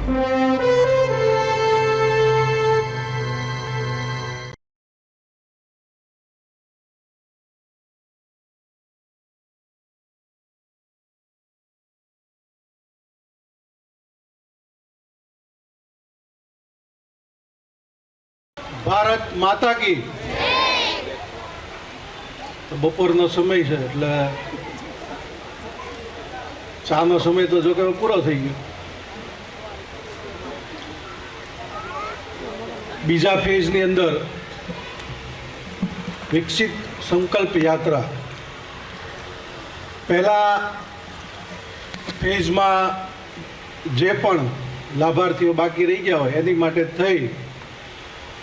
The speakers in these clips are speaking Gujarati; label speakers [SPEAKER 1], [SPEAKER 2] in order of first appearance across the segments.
[SPEAKER 1] ભારત માતા કી બપોરનો સમય છે એટલે ચાનો સમય તો જો કે પૂરો થઈ ગયો. બીજા ફેઝની અંદર વિકસિત સંકલ્પ યાત્રા પહેલા ફેઝમાં જે પણ લાભાર્થીઓ બાકી રહી ગયા હોય એની માટે થઈ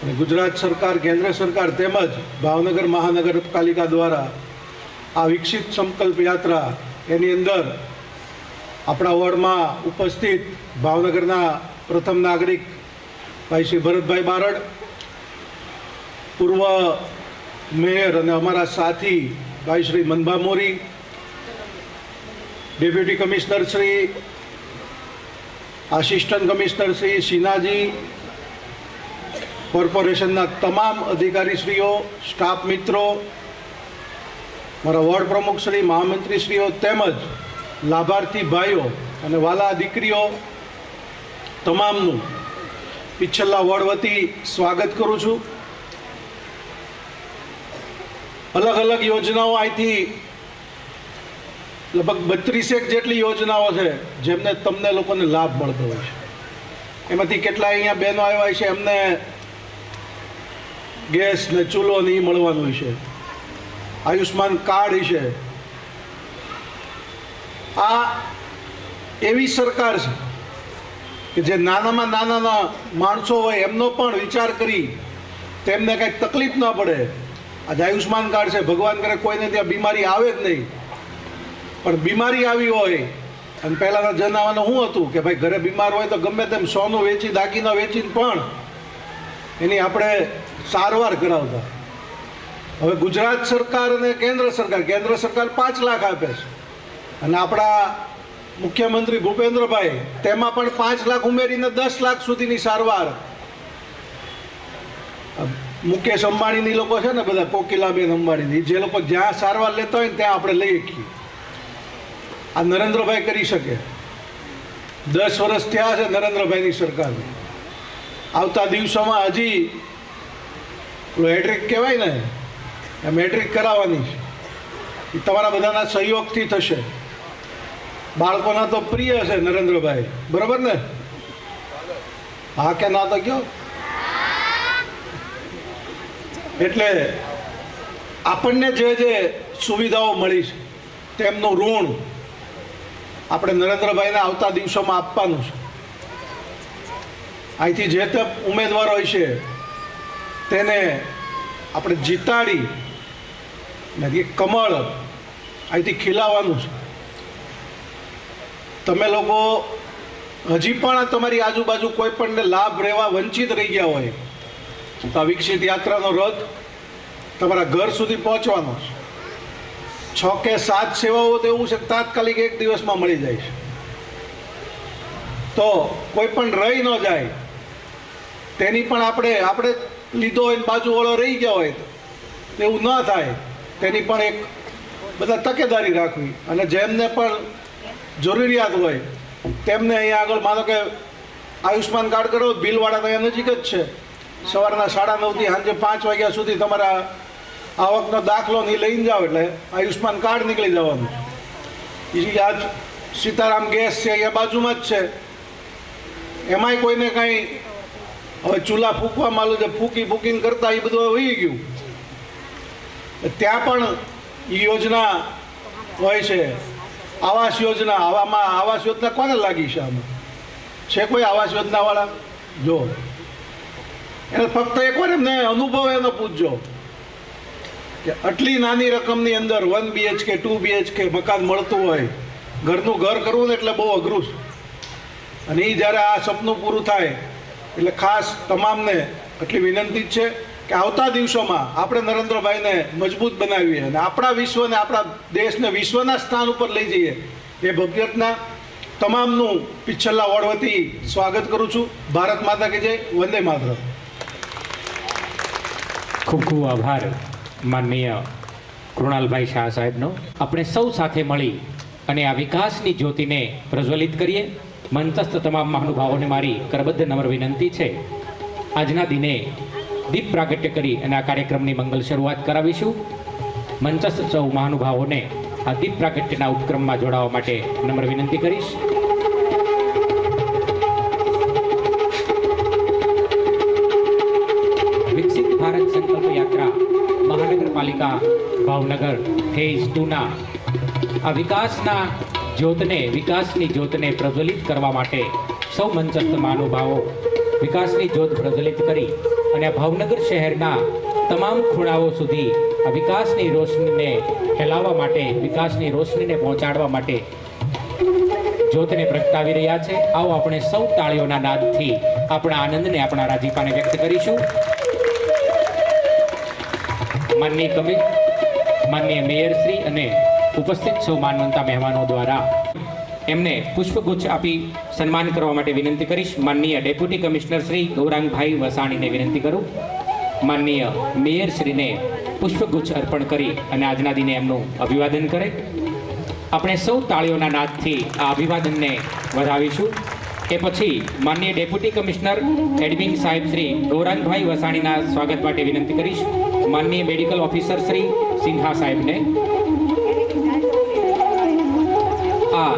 [SPEAKER 1] અને ગુજરાત સરકાર, કેન્દ્ર સરકાર તેમજ ભાવનગર મહાનગરપાલિકા દ્વારા આ વિકસિત સંકલ્પ યાત્રા એની અંદર આપણા વોર્ડમાં ઉપસ્થિત ભાવનગરના પ્રથમ નાગરિક ભાઈ શ્રી ભરતભાઈ બારડ, પૂર્વ મેયર અને અમારા સાથી ભાઈ Shri Manbha Mori, deputy commissioner Shri, assistant commissioner Shri Sinhaji, કોર્પોરેશનના તમામ અધિકારીશ્રીઓ, સ્ટાફ મિત્રો, મારા વોર્ડ પ્રમુખશ્રી, મહામંત્રીશ્રીઓ તેમજ લાભાર્થી ભાઈઓ અને વાલા દીકરીઓ તમામનું પિછલા વોર્ડ વતી સ્વાગત કરું છું. અલગ અલગ યોજનાઓ અહીંથી લગભગ 32 જેટલી યોજનાઓ છે જેમને તમને લોકોને લાભ મળતો હોય છે. એમાંથી કેટલા અહીંયા બહેનો આવ્યા છે એમને ગેસ ને ચૂલો ને એ મળવાનું છે, આયુષ્માન કાર્ડ છે. આ એવી સરકાર છે કે જે નાનામાં નાના માણસો હોય એમનો પણ વિચાર કરી તેમને કંઈક તકલીફ ન પડે. આજે આયુષ્માન કાર્ડ છે, ભગવાન કરે કોઈને ત્યાં બીમારી આવે જ નહીં, પણ બીમારી આવી હોય અને પહેલાંના જમાનામાં શું હતું કે ભાઈ ઘરે બીમાર હોય તો ગમે તેમ સોનું વેચી, દાગીના વેચીને પણ એની આપણે સારવાર કરાવતા. હવે ગુજરાત સરકાર અને કેન્દ્ર સરકાર 5 લાખ આપે છે અને આપણા મુખ્યમંત્રી ભૂપેન્દ્રભાઈ તેમાં પણ 5 લાખ ઉમેરીને 10 લાખ સુધીની સારવાર. મુકેશ અંબાણીની લોકો છે ને બધા, કોકિલાબેન અંબાણીની, જે લોકો જ્યાં સારવાર લેતા હોય ને ત્યાં આપણે લઈ શકીએ. આ નરેન્દ્રભાઈ કરી શકે. 10 વર્ષ થયા છે નરેન્દ્રભાઈની સરકારને. આવતા દિવસોમાં હજી હેટ્રિક કહેવાય ને એમ હેટ્રિક કરાવવાની છે. એ તમારા બધાના સહયોગથી થશે. બાળકોના તો પ્રિય છે નરેન્દ્રભાઈ, બરાબર ને? હા કે ના તો કયો? એટલે આપણને જે જે સુવિધાઓ મળી છે તેમનું ઋણ આપણે નરેન્દ્રભાઈને આવતા દિવસોમાં આપવાનું છે. અહીંથી જે તે ઉમેદવાર હોય છે તેને આપણે જીતાડી ને કમળ અહીંથી ખીલાવવાનું છે. તમે લોકો હજી પણ તમારી આજુબાજુ કોઈ પણને લાભ રહેવા વંચિત રહી ગયા હોય તો આ વિકસિત યાત્રાનો રથ તમારા ઘર સુધી પહોંચવાનો છે. 6 કે 7 સેવાઓ તો એવું છે કે તાત્કાલિક 1 દિવસમાં મળી જાય છે. તો કોઈ પણ રહી ન જાય તેની પણ આપણે લીધો હોય બાજુવાળો રહી ગયા હોય તો એવું ન થાય તેની પણ એક બધા તકેદારી રાખવી. અને જેમને પણ જરૂરિયાત હોય તેમને અહીંયા આગળ માનો કે આયુષ્માન કાર્ડ કરો, બિલવાળા તો અહીંયા નજીક જ છે. સવારના 9:30 થી સાંજે 5 વાગ્યા સુધી તમારા આવકનો દાખલો નહીં લઈને જાઓ એટલે આયુષ્માન કાર્ડ નીકળી જવાનું. બીજી આજ સીતારામ ગેસ છે અહીંયા બાજુમાં જ છે. એમાંય કોઈને કાંઈ હવે ચૂલા ફૂંકવા માંડું છે, ફૂંકીને કરતા એ બધું વહી ગયું. ત્યાં પણ એ યોજના હોય છે. આવાસ યોજના, આવાસ યોજના કોને લાગી છે? આમાં છે કોઈ આવાસ યોજનાવાળા? જો એને ફક્ત એકવાર એમને અનુભવ એનો પૂછજો કે આટલી નાની રકમની અંદર 1 BHK 2 BHK મકાન મળતું હોય. ઘરનું ઘર કરવું ને એટલે બહુ અઘરું છે. અને એ જ્યારે આ સપનું પૂરું થાય એટલે ખાસ તમામને એટલી વિનંતી જ છે કે આવતા દિવસોમાં આપણે નરેન્દ્રભાઈને મજબૂત બનાવીએ અને આપણા વિશ્વને, આપણા દેશને વિશ્વના સ્થાન ઉપર લઈ જઈએ એ બાબતના તમામનું પિછલ્લા વોર્ડ વતી સ્વાગત કરું છું. ભારત માતા કે જય, વંદે માતરમ.
[SPEAKER 2] ખૂબ ખૂબ આભાર માનનીય કૃણાલભાઈ શાહ સાહેબનો. આપણે સૌ સાથે મળી અને આ વિકાસની જ્યોતિને પ્રજ્વલિત કરીએ. મંચસ્થ તમામ મહાનુભાવોને મારી કરબદ્ધ નમ્ર વિનંતી છે, આજના દિને દીપ પ્રાગટ્ય કરી અને આ કાર્યક્રમની મંગલ શરૂઆત કરાવીશું. મંચસ્થ સૌ મહાનુભાવોને આ દીપ પ્રાગટ્યના ઉપક્રમમાં જોડાવા માટે નમ્ર વિનંતી કરીશ. વિકસિત ભારત સંકલ્પ યાત્રા મહાનગરપાલિકા ભાવનગર ફેઝ 2ના આ વિકાસની જ્યોતને પ્રજ્વલિત કરવા માટે સૌ મંચસ્થ મહાનુભાવો વિકાસની જ્યોત પ્રજ્વલિત કરી અને આ ભાવનગર શહેરના તમામ ખૂણાઓ સુધી આ વિકાસની રોશનીને ફેલાવવા માટે, વિકાસની રોશનીને પહોંચાડવા માટે જ્યોતને પ્રગટાવી રહ્યા છે. આવો આપણે સૌ તાળીઓના નાદથી આપણા આનંદને, આપણા રાજીપાને વ્યક્ત કરીશું. માનનીય મેયરશ્રી અને ઉપસ્થિત સૌ માનવંતા મહેમાનો દ્વારા એમને પુષ્પગુચ્છ આપી સન્માન કરવા માટે વિનંતી કરીશ. માનનીય ડેપ્યુટી કમિશનર શ્રી ગૌરાંગભાઈ વસાણીને વિનંતી કરું માનનીય મેયરશ્રીને પુષ્પગુચ્છ અર્પણ કરી અને આજના દિને એમનું અભિવાદન કરે. આપણે સૌ તાળીઓના નાદથી આ અભિવાદનને વધાવીશું. એ પછી માનનીય ડેપ્યુટી કમિશનર એડમિન સાહેબ શ્રી ગૌરાંગભાઈ વસાણીના સ્વાગત માટે વિનંતી કરીશ. માનનીય મેડિકલ ઓફિસર શ્રી સિન્હા સાહેબને આ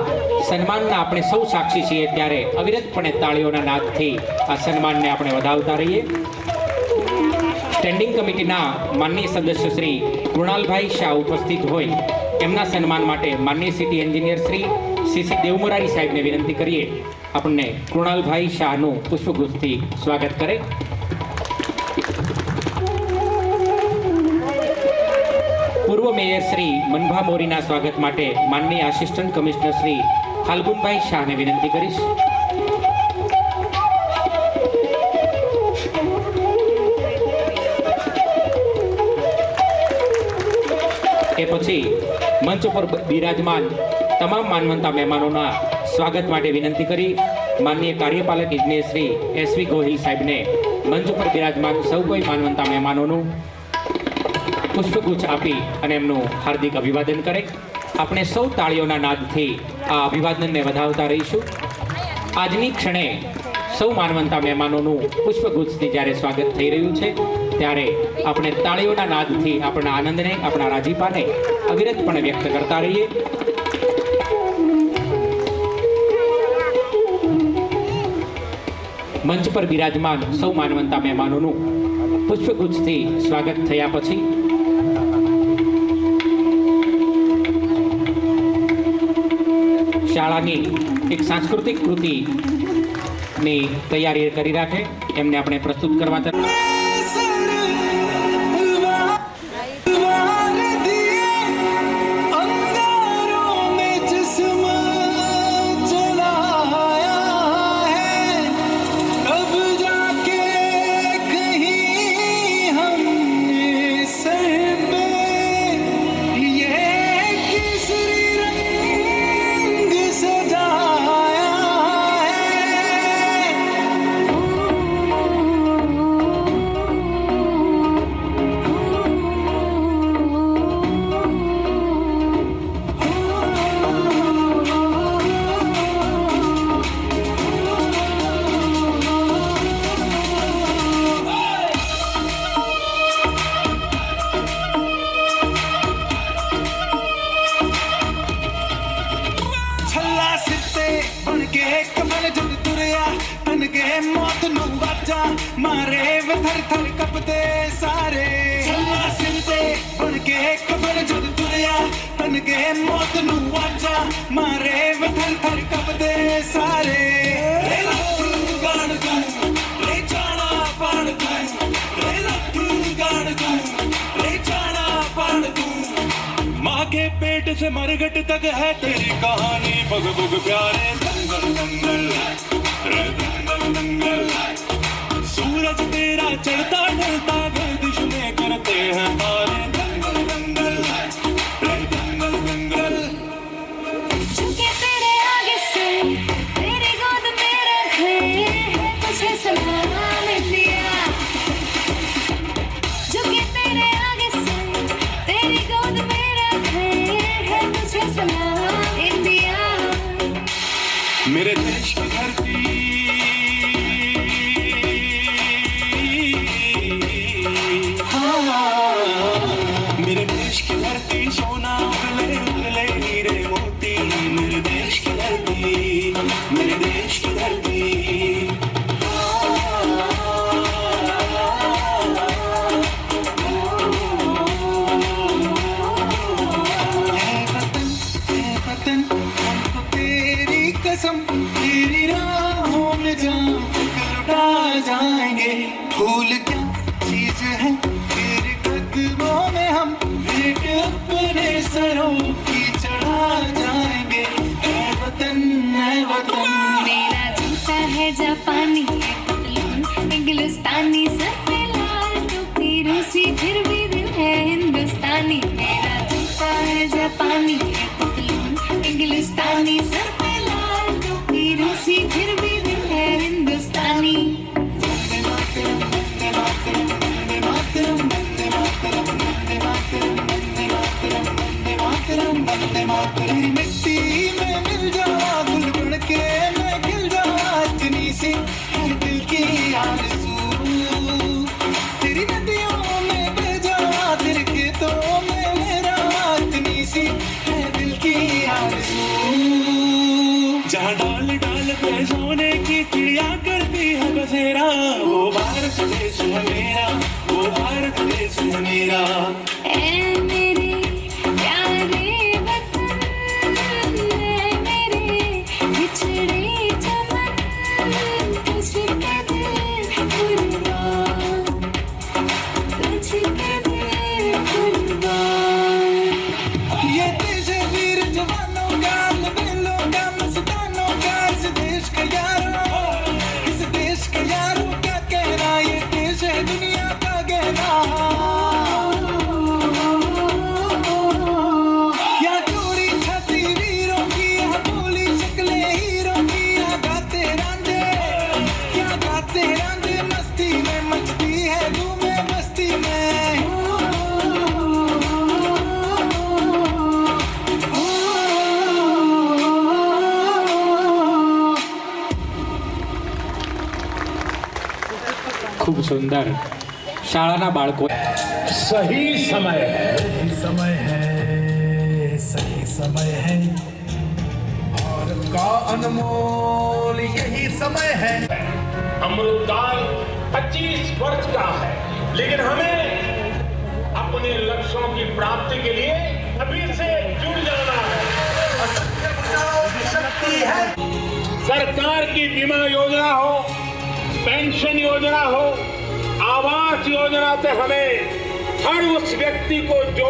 [SPEAKER 2] સન્માનના આપણે સૌ સાક્ષી છીએ, ત્યારે અવિરતપણે તાળીઓના નાદથી આ સન્માનને આપણે વધાવતા રહીએ. સ્ટેન્ડિંગ કમિટીના માનનીય સદસ્ય શ્રી કૃણાલભાઈ શાહ ઉપસ્થિત હોય એમના સન્માન માટે માનનીય city engineer Shri CC Devmorari સાહેબને વિનંતી કરીએ આપણને કૃણાલભાઈ શાહનું પુષ્પગુચ્છથી સ્વાગત કરે. પૂર્વ મેયર શ્રી મનભા મોરીના સ્વાગત માટે માનનીય આસિસ્ટન્ટ કમિશનર શ્રી ફાલ્ગુનભાઈ શાહને વિનંતી કરીશ. એ પછી મંચ ઉપર બિરાજમાન તમામ માનવંતા મહેમાનોના સ્વાગત માટે વિનંતી કરી માનનીય કાર્યપાલક ઇજનેર શ્રી એસવી ગોહિલ સાહેબને મંચ ઉપર બિરાજમાન સૌ કોઈ માનવંતા મહેમાનોનું પુષ્પગુચ્છ આપી અને એમનું હાર્દિક અભિવાદન કરે. આપણે સૌ તાળીઓના નાદથી આ અભિવાદનને વધાવતા રહીશું. આજની ક્ષણે સૌ માનવંતા મહેમાનોનું પુષ્પગુચ્છથી જ્યારે સ્વાગત થઈ રહ્યું છે, ત્યારે આપણે તાળીઓના નાદથી આપણા આનંદને, આપણા રાજીપાને અવિરતપણે વ્યક્ત કરતા રહીએ. મંચ પર બિરાજમાન સૌ માનવંતા મહેમાનોનું પુષ્પગુચ્છથી સ્વાગત થયા પછી શાળાની એક સાંસ્કૃતિક કૃતિની તૈયારી કરી રાખે એમને આપણે પ્રસ્તુત કરવા તરફ
[SPEAKER 3] मारे वे थर थर कपते सारे सिर ते बन के कबर जद तुरया तन के मौत नु वाचा मारे वे थर थर कपते सारे रे लट्टू गाड़ तू रे जाना पाड़ तू रे लट्टू गाड़ तू रे जाना पाड़ तू माँ के पेट से मरघट तक है तेरी कहानी बग बग प्यारे दंगल दंगल रे दंगल दंगल सूरज तेरा चढ़ता ढलता गर्दिश में करते हैं तारे दंगल दंगल रे दंगल दंगल
[SPEAKER 4] झुके तेरे आगे से
[SPEAKER 3] मेरे देश की धरती मेरे देश की धरती सोना उगले उगले हीरे मोती मेरे देश की धरती मेरे देश की धरती है वतन हमको तेरी कसम तेरी राहों में जान लुटा जाएंगे फूल क्या चीज है तेरे कदमों में हम भेंट अपने सरों की चढ़ा जाएंगे है वतन
[SPEAKER 4] मेरा जूता है जापानी है पतलून इंग्लिस्तानी सर पे लाल टोपी रूसी फिर भी दिल है हिंदुस्तानी मेरा जूता है जापानी है पतलून इंग्लिस्तानी सर पे लाल टोपी रूसी फिर भी दिल है हिंदुस्तानी
[SPEAKER 3] तेरी मिट्टी में मिल जा गुल बन के मैं खिल जा इतनी सी है दिल की आरज़ू तेरी नदियों में बह जा तेरे खेतों में मेरा इतनी सी है दिल की आरज़ू जहाँ डाल डाल पे सोने की चिड़िया करती है बसेरा वो भारत देश है मेरा वो भारत देश है मेरा
[SPEAKER 4] ऐ मेरे प्यारे वतन ऐ मेरे बिछड़े चमन तुझके दिल कुर्बान तुझके दिल कुर्बान
[SPEAKER 3] ये देश है वीर जवानों का लबेलों का मस्तानों का इस देश का यारों इस देश का यारों क्या कहना ये देश है दुनिया का गहना यहाँ चोरी छाती वीरों की यहाँ बोली शक्लें हीरों की यहाँ गाते रांझे मस्ती में मचती है धूमें मस्ती में
[SPEAKER 2] ખૂબ સુંદર શાળાના બાળકો
[SPEAKER 5] सही समय है
[SPEAKER 6] सही समय है भारत का अनमोल यही समय है
[SPEAKER 5] अमृतकाल 25 वर्ष का है, लेकिन हमें अपने लक्ष्यों की प्राप्ति के लिए अभी से जुड़ जाना है। असत्य बचाओ शक्ति है। सरकार की बीमा योजना हो, पेंशन योजना हो, आवास योजना से हमें हर उस व्यक्ति को जो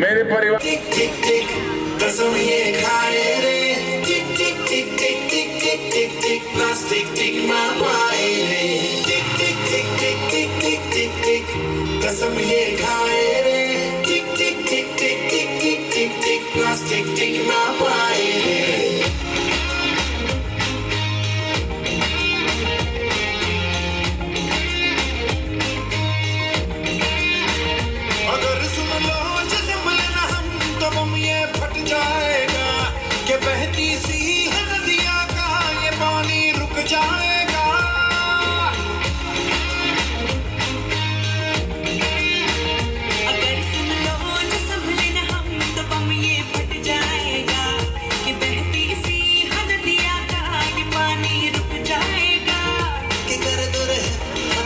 [SPEAKER 5] मेरे परिवार
[SPEAKER 3] टिक टिक टिक कसम ये खाए रे टिक टिक टिक टिक टिक टिक टिक टिक प्लास्टिक टिक मार पाए रे टिक टिक टिक टिक टिक टिक टिक टिक कसम ये खाए रे टिक टिक टिक टिक टिक टिक टिक टिक प्लास्टिक टिक मार पाए रे अगर सुन लो जज्ब लेना हम तो बम ये फट जाएगा कि बहती सी है नदियाँ का ये पानी रुक जाएगा
[SPEAKER 7] अगर सुन लो जो संभले न हम तो बम ये फट जाएगा कि बहती सी नदियाँ का ये पानी रुक जाएगा
[SPEAKER 3] कि गर्द रहे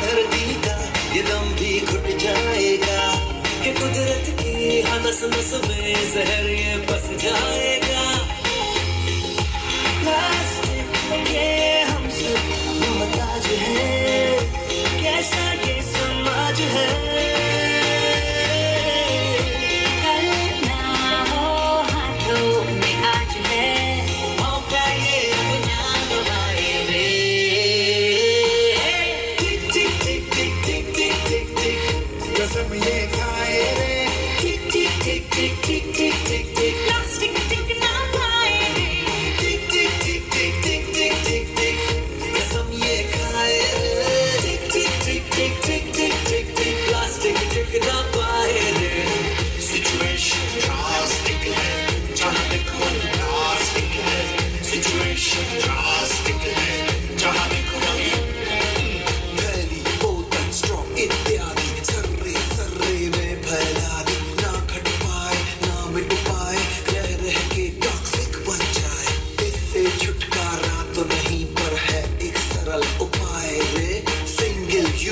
[SPEAKER 3] धरती का ये दम भी घुट जाएगा
[SPEAKER 7] कि कुदरत की नस नस में जहर ये बस जाएगा
[SPEAKER 3] प्लास्टिक ये हमसे मुमताज है कैसा ये समाज है
[SPEAKER 4] कल ना हो हाथों में आज है
[SPEAKER 3] मौका ये अपना गवाए रे टिक टिक टिक टिक टिक टिक टिक टिक कसम ये खाए रे टिक टिक टिक टिक टिक टिक टिक टिक
[SPEAKER 7] प्लास्टिक टिक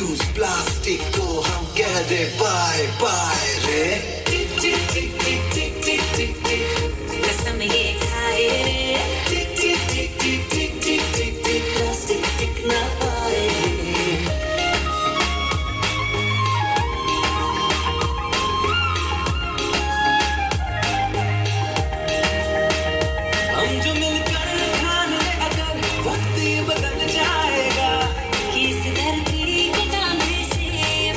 [SPEAKER 3] यूज प्लास्टिक को हम कह दे बाय बाय रे टिक टिक टिक टिक टिक टिक टिक टिक कसम ये खाए रे टिक टिक टिक टिक टिक टिक टिक टिक प्लास्टिक टिक ना पाए हम जो मिलकर ठान ले अगर वक्त ये बदल जाएगा
[SPEAKER 4] इस धरती के कांधे से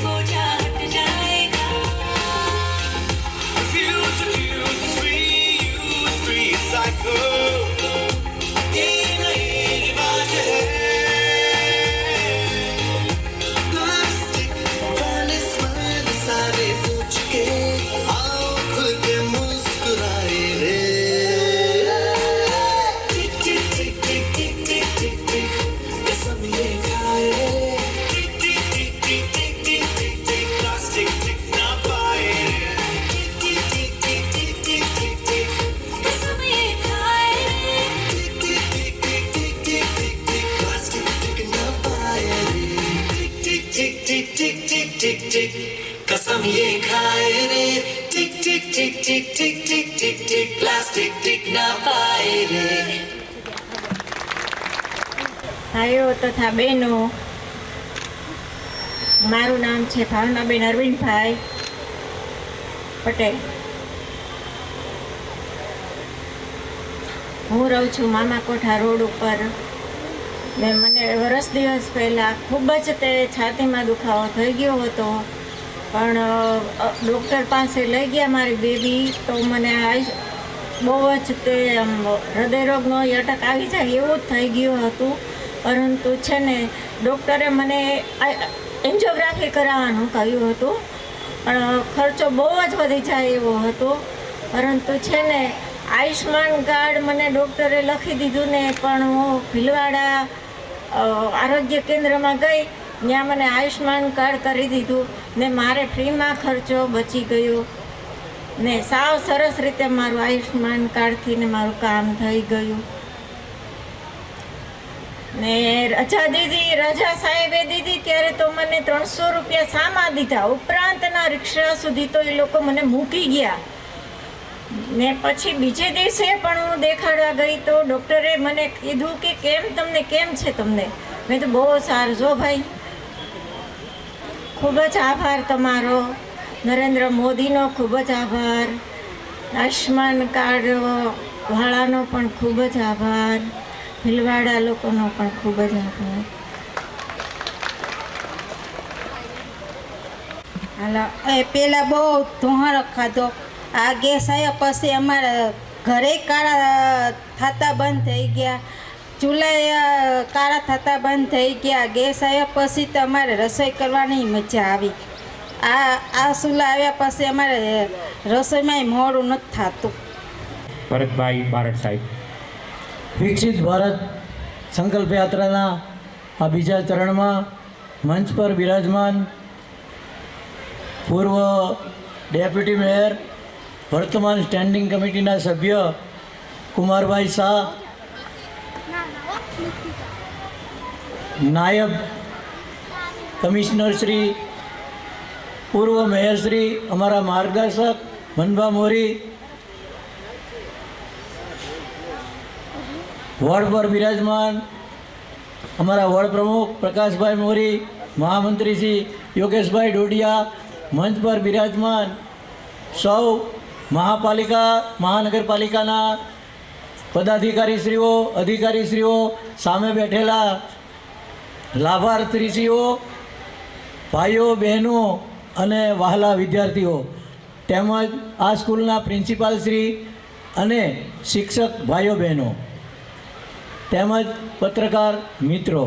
[SPEAKER 4] बोझा हट जाएगा
[SPEAKER 3] Refuse, recycle. ये नई रिवाज है प्लास्टिक वाले स्माइल सारे पूछ के आओ खुल के मुस्कुराए रे टिक टिक टिक टिक टिक टिक टिक टिक कसम ये खाए टिक टिक टिक टिक टिक टिक टिक टिक प्लास्टिक टिक ना पाए टिक टिक टिक टिक टिक टिक टिक
[SPEAKER 4] कसम ये खाए
[SPEAKER 3] टिक टिक टिक टिक टिक टिक टिक टिक प्लास्टिक टिक ना पाए टिक टिक टिक टिक टिक टिक टिक टिक कसम ये खाए रे टिक टिक टिक टिक टिक टिक टिक टिक प्लास्टिक टिक ना पाए रे
[SPEAKER 8] ભાઈઓ તથા બહેનો, મારું નામ છે ભાવનાબેન અરવિંદભાઈ પટેલ. હું રહું છું મામા કોઠા રોડ ઉપર. ને મને વરસ દિવસ પહેલાં ખૂબ જ તે છાતીમાં દુખાવો થઈ ગયો હતો, પણ ડૉક્ટર પાસે લઈ ગયા મારી બેબી તો મને બહુ જ તે હૃદયરોગનો અટક આવી જાય એવું જ થઈ ગયું હતું. પરંતુ છે ને ડૉક્ટરે મને એન્જિયોગ્રાફી કરાવવાનું કહ્યું હતું, પણ ખર્ચો બહુ જ વધી જાય એવો હતો. પરંતુ છે ને આયુષ્માન કાર્ડ મને ડૉક્ટરે લખી દીધું ને, પણ હું ભીલવાડા આરોગ્ય કેન્દ્રમાં ગઈ, ત્યાં મને આયુષ્માન કાર્ડ કરી દીધું ને મારે ફ્રીમાં ખર્ચો બચી ગયો ને સાવ સરસ રીતે મારું આયુષ્માન કાર્ડથી ને મારું કામ થઈ ગયું. ને રજા સાહેબે દીધી ત્યારે તો મને 300 રૂપિયા સામા દીધા, ઉપરાંતના રિક્ષા સુધી તો એ લોકો મને મૂકી ગયા. ને પછી બીજે દિવસે પણ હું દેખાડવા ગઈ તો ડૉક્ટરે મને કીધું કે કેમ છે તમને? મેં તો બહુ સારું. જો ભાઈ, ખૂબ જ આભાર તમારો, નરેન્દ્ર મોદીનો ખૂબ જ આભાર, આયુષ્માન કાર્ડ વાળાનો પણ ખૂબ જ આભાર, ભીલવાડા લોકોનો પણ ખૂબ જ આભાર.
[SPEAKER 9] હાલો, એ પહેલાં બહુ ધોહાણો ખાધો. આ ગેસ આવ્યા પછી અમારા ઘરે કાળા થતા બંધ થઈ ગયા, ચૂલા કાળા થતા બંધ થઈ ગયા. ગેસ આવ્યા પછી તો અમારે રસોઈ કરવાની મજા આવી. આ ચૂલા આવ્યા પછી અમારે રસોઈમાં મોડું નથી થતું.
[SPEAKER 2] ભરતભાઈ બારડ સાહેબ.
[SPEAKER 10] વિકસિત ભારત સંકલ્પ યાત્રાના આ બીજા ચરણમાં મંચ પર બિરાજમાન પૂર્વ ડેપ્યુટી મેયર, વર્તમાન સ્ટેન્ડિંગ કમિટીના સભ્ય કુમારભાઈ શાહ, નાયબ કમિશનર શ્રી, પૂર્વ મેયર શ્રી, અમારા માર્ગદર્શક મનભા મોરી, વોર્ડ પર બિરાજમાન અમારા વોર્ડ પ્રમુખ પ્રકાશભાઈ મોરી, મહામંત્રી શ્રી યોગેશભાઈ ડોડિયા, મંચ પર બિરાજમાન સૌ મહાનગરપાલિકાના પદાધિકારીશ્રીઓ, અધિકારીશ્રીઓ, સામે બેઠેલા લાભાર્થીશ્રીઓ, ભાઈઓ બહેનો અને વહાલા વિદ્યાર્થીઓ, તેમજ આ સ્કૂલના પ્રિન્સિપાલશ્રી અને શિક્ષક ભાઈઓ બહેનો, તેમજ પત્રકાર મિત્રો,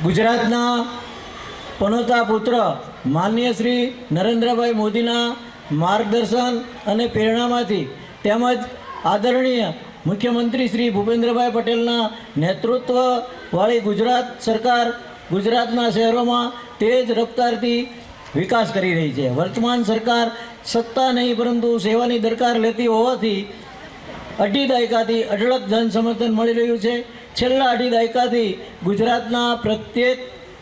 [SPEAKER 10] ગુજરાતના પનોતા પુત્ર માનનીય શ્રી નરેન્દ્રભાઈ મોદીના માર્ગદર્શન અને પ્રેરણામાંથી તેમજ આદરણીય મુખ્યમંત્રી શ્રી ભૂપેન્દ્રભાઈ પટેલના નેતૃત્વવાળી ગુજરાત સરકાર ગુજરાતના શહેરોમાં તેજ રફતારથી વિકાસ કરી રહી છે. વર્તમાન સરકાર સત્તા નહીં પરંતુ સેવાની દરકાર લેતી હોવાથી અઢી દાયકાથી અઢળક જન સમર્થન મળી રહ્યું છે. છેલ્લા અઢી દાયકાથી ગુજરાતના પ્રત્યેક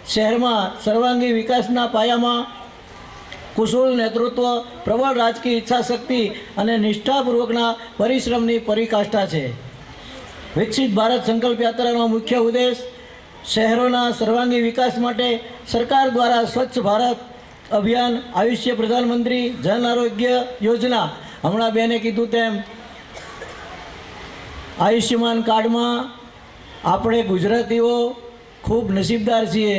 [SPEAKER 10] શહેરમાં સર્વાંગી વિકાસના પાયામાં કુશળ નેતૃત્વ, પ્રબળ રાજકીય ઈચ્છાશક્તિ અને નિષ્ઠાપૂર્વકના પરિશ્રમની પરિકાષ્ઠા છે. વિકસિત ભારત સંકલ્પ યાત્રાનો મુખ્ય ઉદ્દેશ શહેરોના સર્વાંગી વિકાસ માટે સરકાર દ્વારા સ્વચ્છ ભારત અભિયાન, આયુષ્ય પ્રધાનમંત્રી જન આરોગ્ય યોજના, હમણાં બેને કીધું તેમ આયુષ્યમાન કાર્ડમાં આપણે ગુજરાતીઓ ખૂબ નસીબદાર છીએ.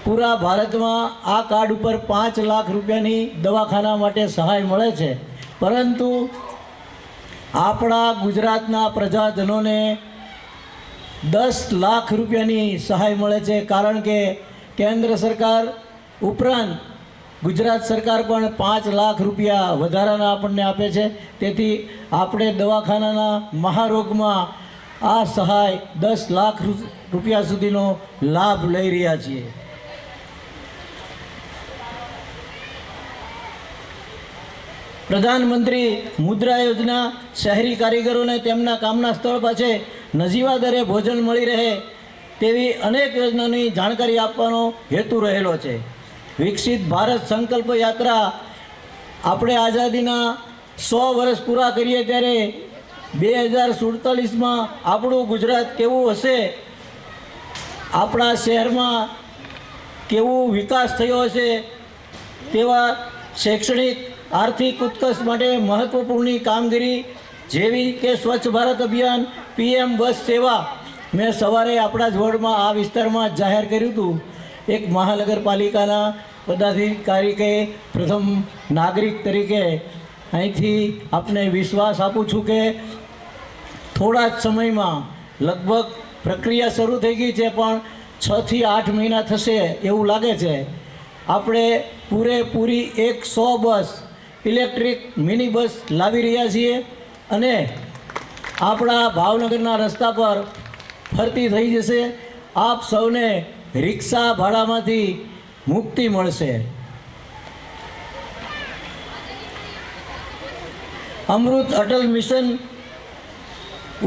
[SPEAKER 10] પૂરા ભારતમાં આ કાર્ડ ઉપર 5 લાખ રૂપિયાની દવાખાના માટે સહાય મળે છે, પરંતુ આપણા ગુજરાતના પ્રજાજનોને 10 લાખ રૂપિયાની સહાય મળે છે. કારણ કે કેન્દ્ર સરકાર ઉપરાંત ગુજરાત સરકાર પણ 5 લાખ રૂપિયા વધારાના આપણને આપે છે. તેથી આપણે દવાખાનાના મહારોગમાં આ સહાય 10 લાખ રૂપિયા સુધીનો લાભ લઈ રહ્યા છીએ. પ્રધાનમંત્રી મુદ્રા યોજના શહેરી કારીગરોને તેમના કામના સ્થળ પાસે નજીવા દરે ભોજન મળી રહે તેવી અનેક યોજનાની જાણકારી આપવાનો હેતુ રહેલો છે. વિકસિત ભારત સંકલ્પ યાત્રા આપણે આઝાદીના 100 વર્ષ પૂરા કરીએ ત્યારે 2047માં આપણું ગુજરાત કેવું હશે, આપણા શહેરમાં કેવો વિકાસ થયો હશે, તેવા શૈક્ષણિક આર્થિક ઉત્કર્ષ માટે મહત્ત્વપૂર્ણ કામગીરી જેવી કે સ્વચ્છ ભારત અભિયાન, PM બસ સેવા મેં સવારે આપણા જ વોર્ડમાં આ વિસ્તારમાં જાહેર કર્યું હતું. એક મહાનગરપાલિકાના પદાધિકારીકે પ્રથમ નાગરિક તરીકે અહીંથી આપને વિશ્વાસ આપું છું કે થોડા જ સમયમાં લગભગ પ્રક્રિયા શરૂ થઈ ગઈ છે, પણ 6 થી 8 મહિના થશે એવું લાગે છે. આપણે પૂરેપૂરી 100 બસ ઇલેક્ટ્રિક મિની બસ લાવી રહ્યા છીએ અને આપણા ભાવનગરના રસ્તા પર ફરતી થઈ જશે. આપ સૌને રિક્ષા ભાડામાંથી મુક્તિ મળશે. અમૃત અટલ મિશન,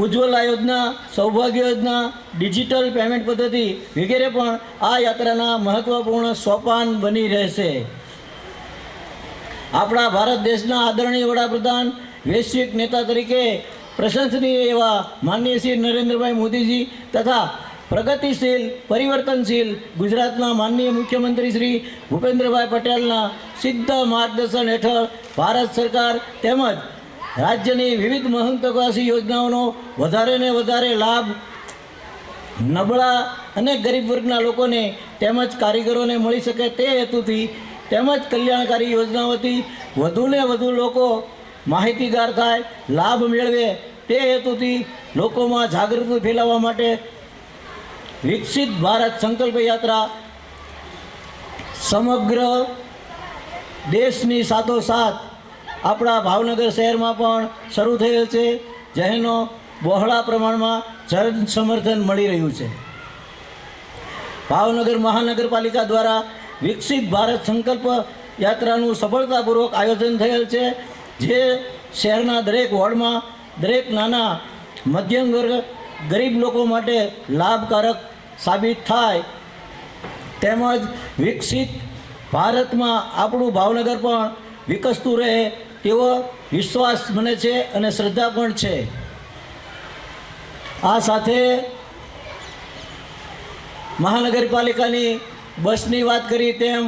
[SPEAKER 10] ઉજ્જવલા યોજના, સૌભાગ્ય યોજના, ડિજિટલ પેમેન્ટ પદ્ધતિ વગેરે પણ આ યાત્રાના મહત્ત્વપૂર્ણ સોપાન બની રહેશે. આપણા ભારત દેશના આદરણીય વડાપ્રધાન, વૈશ્વિક નેતા તરીકે પ્રશંસનીય એવા માનનીય શ્રી નરેન્દ્રભાઈ મોદીજી તથા પ્રગતિશીલ, પરિવર્તનશીલ ગુજરાતના માનનીય મુખ્યમંત્રી શ્રી ભૂપેન્દ્રભાઈ પટેલના સીધા માર્ગદર્શન હેઠળ ભારત સરકાર તેમજ રાજ્યની વિવિધ મહત્વાકાંક્ષી યોજનાઓનો વધારે ને વધારે લાભ નબળા અને ગરીબ વર્ગના લોકોને તેમજ કારીગરોને મળી શકે તે હેતુથી તેમજ કલ્યાણકારી યોજનાઓથી વધુને વધુ લોકો માહિતીગાર થાય, લાભ મેળવે તે હેતુથી લોકોમાં જાગૃતિ ફેલાવવા માટે વિકસિત ભારત સંકલ્પ યાત્રા સમગ્ર દેશની સાથોસાથ આપણા ભાવનગર શહેરમાં પણ શરૂ થયેલ છે, જેનો બહોળા પ્રમાણમાં જન સમર્થન મળી રહ્યું છે. ભાવનગર મહાનગરપાલિકા દ્વારા વિકસિત ભારત સંકલ્પ યાત્રાનું સફળતાપૂર્વક આયોજન થયેલ છે, જે શહેરના દરેક વોર્ડમાં દરેક નાના મધ્યમ વર્ગ ગરીબ લોકો માટે લાભકારક સાબિત થાય તેમજ વિકસિત ભારતમાં આપણું ભાવનગર પણ વિકસતું રહે તેવો વિશ્વાસ મને છે અને શ્રદ્ધા પણ છે. આ સાથે મહાનગરપાલિકાની બસની વાત કરી તેમ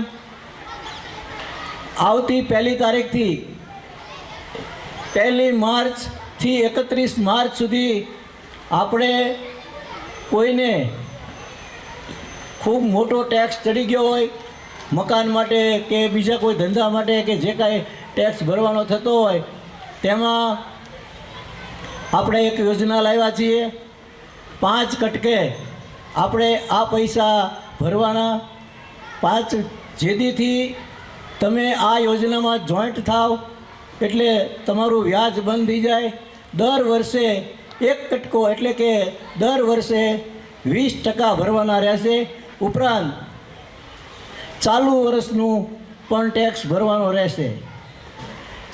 [SPEAKER 10] આવતી 1 તારીખથી 1 માર્ચથી 31 માર્ચ સુધી આપણે કોઈને ખૂબ મોટો ટેક્સ ચડી ગયો હોય મકાન માટે કે બીજા કોઈ ધંધા માટે કે જે કાંઈ ટેક્સ ભરવાનો થતો હોય તેમાં આપણે એક યોજના લાવ્યા છીએ. 5 કટકે આપણે આ પૈસા ભરવાના. 5 જેદીથી તમે આ યોજનામાં જોઈન્ટ થાવ એટલે તમારું વ્યાજ બંધ થઈ જાય. દર વર્ષે 1 કટકો એટલે કે દર વર્ષે 20% ભરવાના રહેશે. ઉપરાંત ચાલુ વર્ષનું પણ ટેક્સ ભરવાનો રહેશે,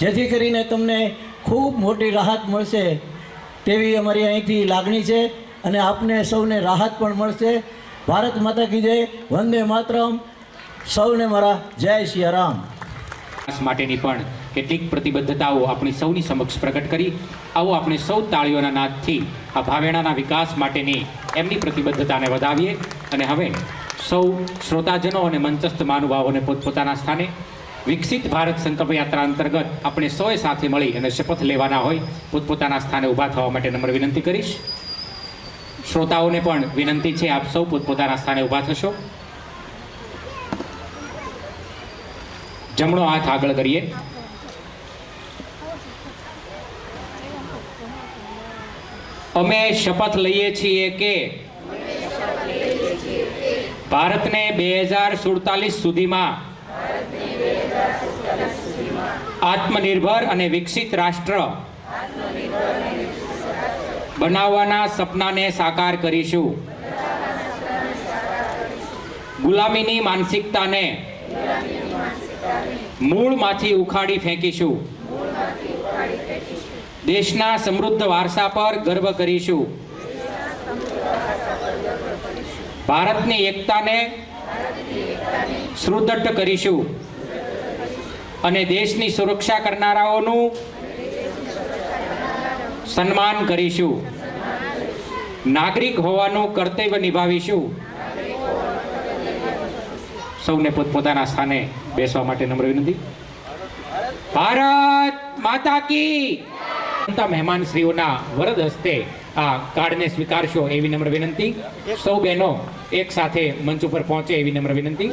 [SPEAKER 10] જેથી કરીને તમને ખૂબ મોટી રાહત મળશે તેવી અમારી અહીંથી લાગણી છે અને આપને સૌને રાહત પણ મળશે. ભારત માતા કી જય, વંદે માતરમ. સૌને મારા જય સિયારામ.
[SPEAKER 2] વિકાસ માટેની પણ કેટલીક પ્રતિબદ્ધતાઓ આપણી સૌની સમક્ષ પ્રગટ કરી. આવો આપણે સૌ તાળીઓના નાદથી આ ભાવેણાના વિકાસ માટેની એમની પ્રતિબદ્ધતાને વધાવીએ. અને હવે સૌ શ્રોતાજનો અને મંચસ્થ મહાનુભાવોને પોતપોતાના સ્થાને વિકસિત ભારત સંકલ્પ યાત્રા અંતર્ગત આપણે સૌએ સાથે મળી અને શપથ લેવાના હોય પોતપોતાના સ્થાને ઊભા થવા માટે નમ્ર વિનંતી કરીશ. શ્રોતાઓને પણ વિનંતી છે, આપ સૌ પોતપોતાના સ્થાને ઊભા થશો. જમણો હાથ આગળ કરીએ. અમે શપથ લઈએ છીએ કે ભારતને 2047 સુધીમાં આત્મનિર્ભર અને વિકસિત રાષ્ટ્ર બનાવવાના સપનાને સાકાર કરીશું. ગુલામીની માનસિકતાને મૂળમાંથી ઉખાડી ફેંકીશું. દેશના સમૃદ્ધ વારસા પર ગર્વ કરીશું. ભારતની એકતાને સુદૃઢ કરીશું અને દેશની સુરક્ષા કરનારાઓનું સન્માન કરીશું. નાગરિક હોવાનું કર્તવ્ય નિભાવીશું. સૌને પોતપોતાના સ્થાને બેસવા માટે નમ્ર વિનંતી. ભારત માતા કી મહેમાન શ્રીઓના વરદ હસ્તે આ કાર્ડને સ્વીકારશો એવી નમ્ર વિનંતી. સૌ બહેનો એક સાથે મંચ ઉપર પહોંચે એવી નમ્ર વિનંતી.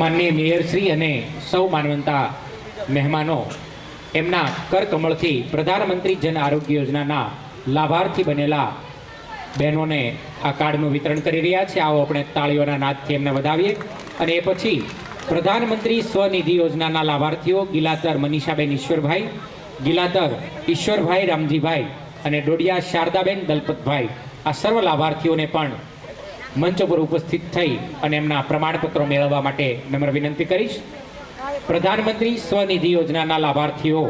[SPEAKER 2] માનનીય મેયરશ્રી અને સૌ માનવંતા મહેમાનો એમના કરકમળથી પ્રધાનમંત્રી જન આરોગ્ય યોજનાના લાભાર્થી બનેલા બહેનોને આ કાર્ડનું વિતરણ કરી રહ્યા છે. આવો આપણે તાળીઓના નાદથી એમને વધાવીએ. અને એ પછી પ્રધાનમંત્રી સ્વનિધિ યોજનાના લાભાર્થીઓ ગિલાતર મનીષાબેન ઈશ્વરભાઈ, ગિલાતર ઈશ્વરભાઈ રામજીભાઈ અને ડોડિયા શારદાબેન દલપતભાઈ, આ સર્વ લાભાર્થીઓને પણ મંચ પર ઉપસ્થિત થઈ અને એમના પ્રમાણપત્રો મેળવવા માટે નમ્ર વિનંતી કરીશ. પ્રધાનમંત્રી સ્વનિધિ યોજનાના લાભાર્થીઓ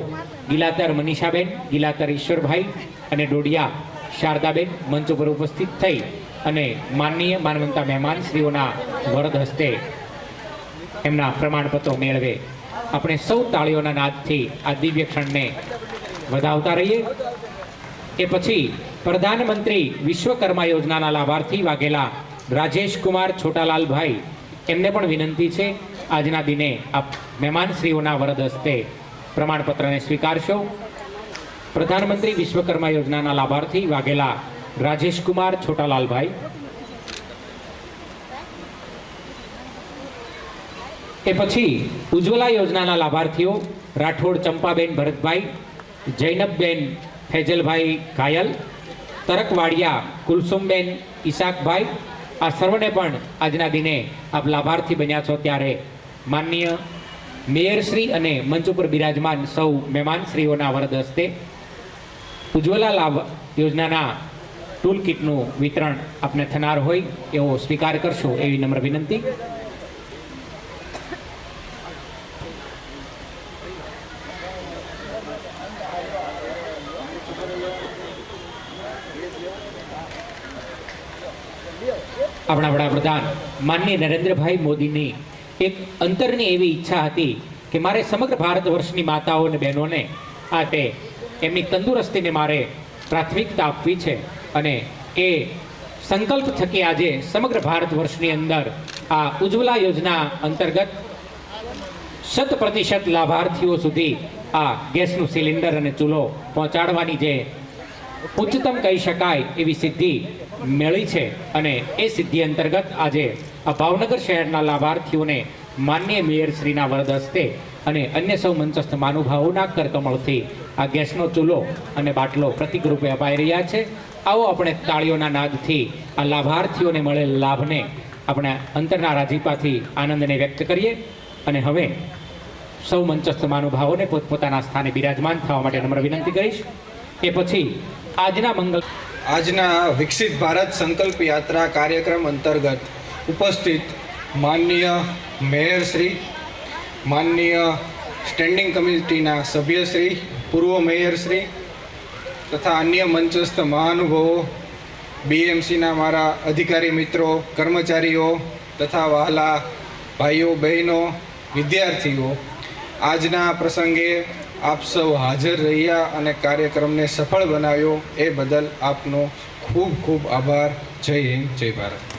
[SPEAKER 2] ગિલાતર મનીષાબેન, ગિલાતર ઈશ્વરભાઈ અને ડોડિયા શારદાબેન મંચ ઉપર ઉપસ્થિત થઈ અને માનનીય માનવંતા મહેમાન શ્રીઓના વરદ હસ્તે એમના પ્રમાણપત્રો મેળવે. આપણે સૌ તાળીઓના નાદથી આ દિવ્ય ક્ષણને વધાવતા રહીએ. એ પછી પ્રધાનમંત્રી વિશ્વકર્મા યોજનાના લાભાર્થી વાઘેલા રાજેશ કુમાર છોટાલાલભાઈ, એમને પણ વિનંતી છે આજના દિને આપ મહેમાન શ્રીઓના વરદ હસ્તે પ્રમાણપત્રને સ્વીકારશો. પ્રધાનમંત્રી વિશ્વકર્મા યોજનાના લાભાર્થી વાઘેલા રાજેશ કુમાર છોટાલાલભાઈ. એ પછી ઉજ્જવલા યોજનાના લાભાર્થીઓ રાઠોડ ચંપાબેન ભરતભાઈ, જૈનબબેન ફેજલભાઈ ઘાયલ, તરકવાડિયા કુલસુમબેન ઈસાકભાઈ, આ સર્વને પણ આજના દિને આપ લાભાર્થી બન્યા છો ત્યારે માનનીય મેયરશ્રી અને મંચ ઉપર બિરાજમાન સૌ મહેમાનશ્રીઓના વરદ હસ્તે ઉજ્જવલા લાભ યોજનાના ટૂલ કિટનું વિતરણ આપને થનાર હોય એવો સ્વીકાર કરશો એવી નમ્ર વિનંતી. આપણા વડાપ્રધાન માનનીય નરેન્દ્રભાઈ મોદીની એક અંતરની એવી ઈચ્છા હતી કે મારે સમગ્ર ભારત વર્ષની માતાઓ અને બહેનોને આ તે એમની તંદુરસ્તીને મારે પ્રાથમિકતા આપવી છે. અને એ સંકલ્પ થકી આજે સમગ્ર ભારત વર્ષની અંદર આ ઉજ્જવલા યોજના અંતર્ગત 100% લાભાર્થીઓ સુધી આ ગેસનું સિલિન્ડર અને ચૂલો પહોંચાડવાની જે ઉચ્ચતમ કહી શકાય એવી સિદ્ધિ મેળવી છે. અને એ સિદ્ધિ અંતર્ગત આજે આ ભાવનગર શહેરના લાભાર્થીઓને માનનીય મેયરશ્રીના વરદ હસ્તે અને અન્ય સૌ મંચસ્થ મહાનુભાવોના કરકમળથી આ ગેસનો ચૂલો અને બાટલો પ્રતિક રૂપે અપાઈ રહ્યા છે. આવો આપણે તાળીઓના નાદથી આ લાભાર્થીઓને મળેલ લાભને આપણે અંતરના રાજીપાથી આનંદને વ્યક્ત કરીએ. અને હવે સૌ મંચસ્થ મહાનુભાવોને પોતપોતાના સ્થાને બિરાજમાન થવા માટે નમ્ર વિનંતી કરીશ. એ પછી
[SPEAKER 1] આજના વિકસિત ભારત સંકલ્પ યાત્રા કાર્યક્રમ અંતર્ગત ઉપસ્થિત માનનીય મેયરશ્રી, માનનીય સ્ટેન્ડિંગ કમિટીના સભ્યશ્રી, પૂર્વ મેયરશ્રી તથા અન્ય મંચસ્થ મહાનુભાવો, બીએમસીના મારા અધિકારી મિત્રો, કર્મચારીઓ તથા વહાલા ભાઈઓ બહેનો, વિદ્યાર્થીઓ, આજના પ્રસંગે આપ સૌ હાજર રહ્યા અને કાર્યક્રમને સફળ બનાવ્યો એ બદલ આપનો ખૂબ ખૂબ આભાર. જય હિન્દ, જય ભારત.